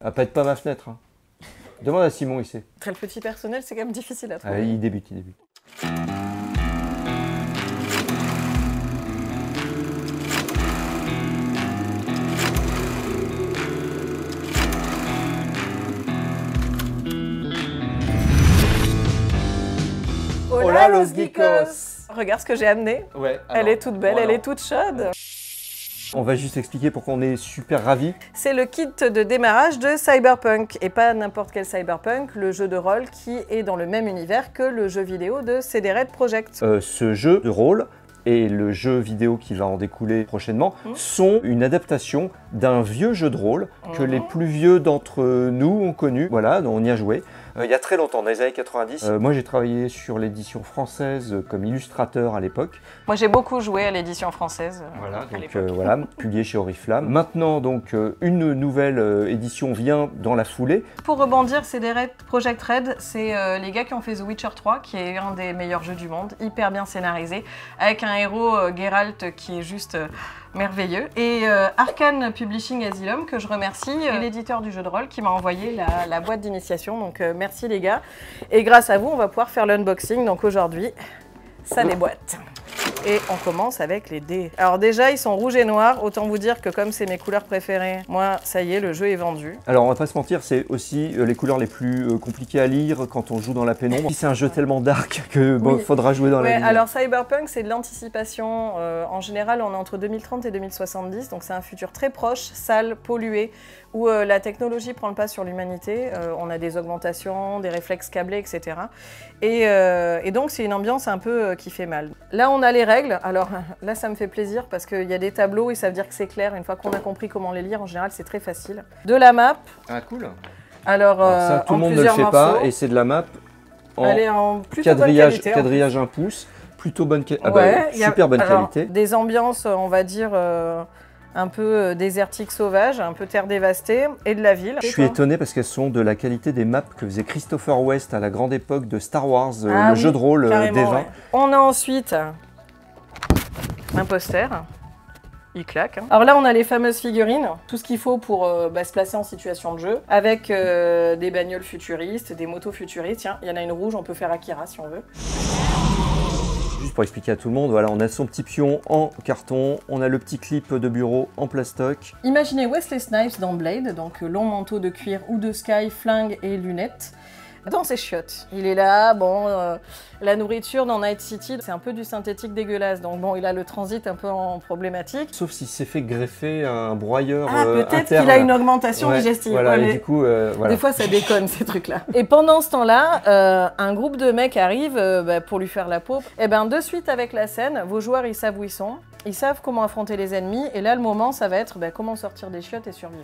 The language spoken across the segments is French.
Ah, pas être pas ma fenêtre. Hein. Demande à Simon, il sait. Très le petit personnel, c'est quand même difficile à trouver. Ah, il débute, il débute. Hola los geekos! Regarde ce que j'ai amené. Ouais, elle est toute belle, elle est toute chaude. On va juste expliquer pourquoi on est super ravis. C'est le kit de démarrage de Cyberpunk, et pas n'importe quel Cyberpunk, le jeu de rôle qui est dans le même univers que le jeu vidéo de CD Red Projekt. Ce jeu de rôle et le jeu vidéo qui va en découler prochainement sont une adaptation d'un vieux jeu de rôle que les plus vieux d'entre nous ont connu. Voilà, on y a joué. Il y a très longtemps, dans les années 90. Moi, j'ai travaillé sur l'édition française comme illustrateur à l'époque. Moi, j'ai beaucoup joué à l'édition française. Voilà, donc voilà, publié chez Oriflamme. Maintenant, donc, une nouvelle édition vient dans la foulée. Pour rebondir, CD Red Projekt Red, c'est les gars qui ont fait The Witcher 3, qui est un des meilleurs jeux du monde, hyper bien scénarisé, avec un héros, Geralt, qui est juste merveilleux. Et Arkane Publishing Asylum, que je remercie, l'éditeur du jeu de rôle, qui m'a envoyé la boîte d'initiation. Donc merci les gars. Et grâce à vous, on va pouvoir faire l'unboxing. Donc aujourd'hui, ça déboîte. Et on commence avec les dés. Alors déjà, ils sont rouges et noirs. Autant vous dire que comme c'est mes couleurs préférées, moi, ça y est, le jeu est vendu. Alors, on va pas se mentir, c'est aussi les couleurs les plus compliquées à lire quand on joue dans la pénombre. C'est un jeu tellement dark que bon, faudra jouer dans la lumière. Alors Cyberpunk, c'est de l'anticipation. En général, on est entre 2030 et 2070. Donc c'est un futur très proche, sale, pollué, où la technologie prend le pas sur l'humanité. On a des augmentations, des réflexes câblés, etc. Et donc, c'est une ambiance un peu qui fait mal. Là, on a les règles. Alors là, ça me fait plaisir parce qu'il y a des tableaux et ça veut dire que c'est clair. Une fois qu'on a compris comment les lire, en général, c'est très facile. De la map. Ah, cool. Alors ça, tout le monde ne le fait pas et c'est de la map en plutôt bonne qualité, quadrillage 1 pouce, plutôt bonne qualité. Super bonne qualité. Des ambiances, on va dire... un peu désertique sauvage, un peu terre dévastée, et de la ville. Je suis étonné parce qu'elles sont de la qualité des maps que faisait Christopher West à la grande époque de Star Wars, le jeu de rôle des 20. Ouais. On a ensuite un poster. Il claque. Alors là, on a les fameuses figurines, tout ce qu'il faut pour se placer en situation de jeu, avec des bagnoles futuristes, des motos futuristes. Tiens, il y en a une rouge, on peut faire Akira si on veut. Juste pour expliquer à tout le monde, voilà, on a son petit pion en carton, on a le petit clip de bureau en plastoc. Imaginez Wesley Snipes dans Blade, donc long manteau de cuir ou de sky, flingue et lunettes. Dans ses chiottes. Il est là, bon, la nourriture dans Night City, c'est un peu du synthétique dégueulasse, donc bon, il a le transit un peu en problématique. Sauf s'il s'est fait greffer un broyeur peut-être qu'il a une augmentation digestive. Voilà, et du coup, voilà. Des fois, ça déconne, ces trucs-là. Et pendant ce temps-là, un groupe de mecs arrive pour lui faire la peau. Et ben, de suite avec la scène, vos joueurs, ils savent où ils sont. Ils savent comment affronter les ennemis, et là, le moment, ça va être comment sortir des chiottes et survivre.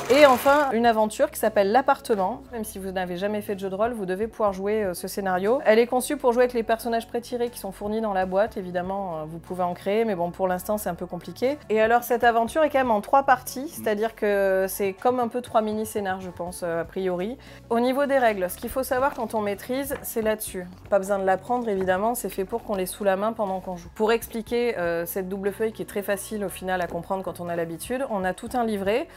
Et enfin, une aventure qui s'appelle l'appartement. Même si vous n'avez jamais fait de jeu de rôle, vous devez pouvoir jouer ce scénario. Elle est conçue pour jouer avec les personnages pré-tirés qui sont fournis dans la boîte. Évidemment, vous pouvez en créer, mais bon, pour l'instant, c'est un peu compliqué. Et alors, cette aventure est quand même en 3 parties, c'est-à-dire que c'est comme un peu 3 mini-scénars, je pense, a priori. Au niveau des règles, ce qu'il faut savoir quand on maîtrise, c'est là-dessus. Pas besoin de l'apprendre, évidemment, c'est fait pour qu'on l'ait sous la main pendant qu'on joue. Pour expliquer cette double feuille qui est très facile au final à comprendre quand on a l'habitude, on a tout un livret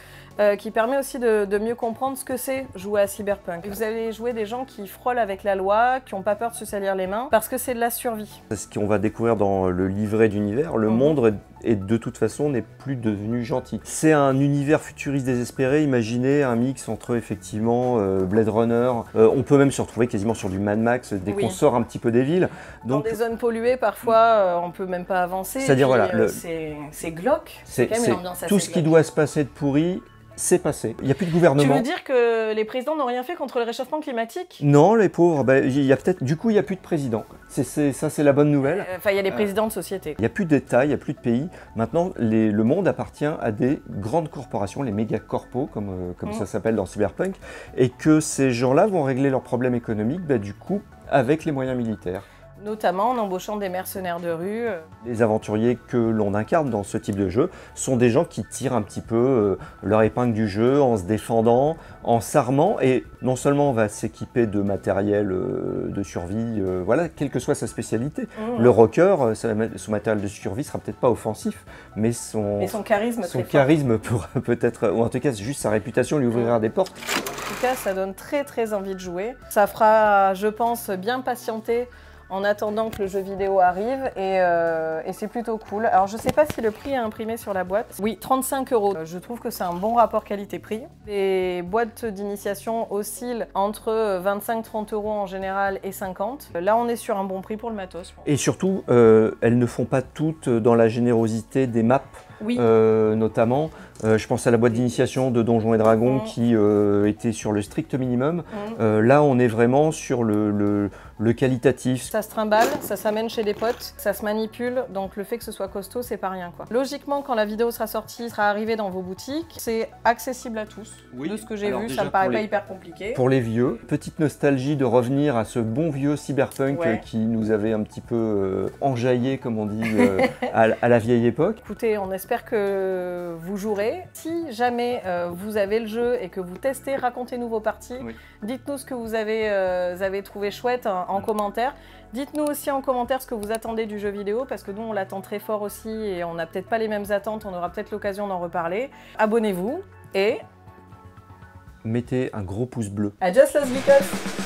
qui permet aussi de mieux comprendre ce que c'est jouer à Cyberpunk. Vous allez jouer des gens qui frôlent avec la loi, qui n'ont pas peur de se salir les mains, parce que c'est de la survie. Ce qu'on va découvrir dans le livret d'univers, le monde est de toute façon n'est plus devenu gentil. C'est un univers futuriste désespéré, imaginez un mix entre effectivement Blade Runner, on peut même se retrouver quasiment sur du Mad Max dès qu'on sort un petit peu des villes. Donc, dans des zones polluées, parfois, on peut même pas avancer. C'est-à-dire, voilà, c'est glauque. C'est quand même une ambiance assez tout ce qui doit se passer de pourri, c'est passé. Il n'y a plus de gouvernement. Tu veux dire que les présidents n'ont rien fait contre le réchauffement climatique? Non, les pauvres. Il y a peut-être. Du coup, il n'y a plus de président. Ça, c'est la bonne nouvelle. Enfin, il y a les présidents de société. Il n'y a plus d'État, il n'y a plus de pays. Maintenant, le monde appartient à des grandes corporations, les méga corpos, comme ça s'appelle dans Cyberpunk, et que ces gens-là vont régler leurs problèmes économiques, du coup, avec les moyens militaires. Notamment en embauchant des mercenaires de rue. Les aventuriers que l'on incarne dans ce type de jeu sont des gens qui tirent un petit peu leur épingle du jeu en se défendant, en s'armant, et non seulement on va s'équiper de matériel de survie, voilà, quelle que soit sa spécialité. Le rocker, son matériel de survie sera peut-être pas offensif, mais son charisme pourra peut-être, ou en tout cas juste sa réputation lui ouvrira des portes. En tout cas, ça donne très envie de jouer. Ça fera, je pense, bien patienter en attendant que le jeu vidéo arrive et c'est plutôt cool. Alors je sais pas si le prix est imprimé sur la boîte. Oui, 35 €. Je trouve que c'est un bon rapport qualité-prix. Les boîtes d'initiation oscillent entre 25-30 € en général et 50. Là on est sur un bon prix pour le matos. Et surtout, elles ne font pas toutes dans la générosité des maps. Oui. Notamment, je pense à la boîte d'initiation de Donjons et Dragons qui était sur le strict minimum. Là, on est vraiment sur le qualitatif. Ça se trimballe, ça s'amène chez des potes, ça se manipule, donc le fait que ce soit costaud, c'est pas rien, quoi. Logiquement, quand la vidéo sera sortie, sera arrivée dans vos boutiques, c'est accessible à tous. Oui. De ce que j'ai vu, ça me paraît pas hyper compliqué. Pour les vieux, petite nostalgie de revenir à ce bon vieux cyberpunk qui nous avait un petit peu enjaillé, comme on dit, à la vieille époque. Écoutez, on espère que vous jouerez. Si jamais vous avez le jeu et que vous testez, racontez-nous vos parties. Oui. Dites-nous ce que vous avez trouvé chouette en commentaire. Dites-nous aussi en commentaire ce que vous attendez du jeu vidéo, parce que nous, on l'attend très fort aussi et on n'a peut-être pas les mêmes attentes, on aura peut-être l'occasion d'en reparler. Abonnez-vous et... mettez un gros pouce bleu. I just lost because...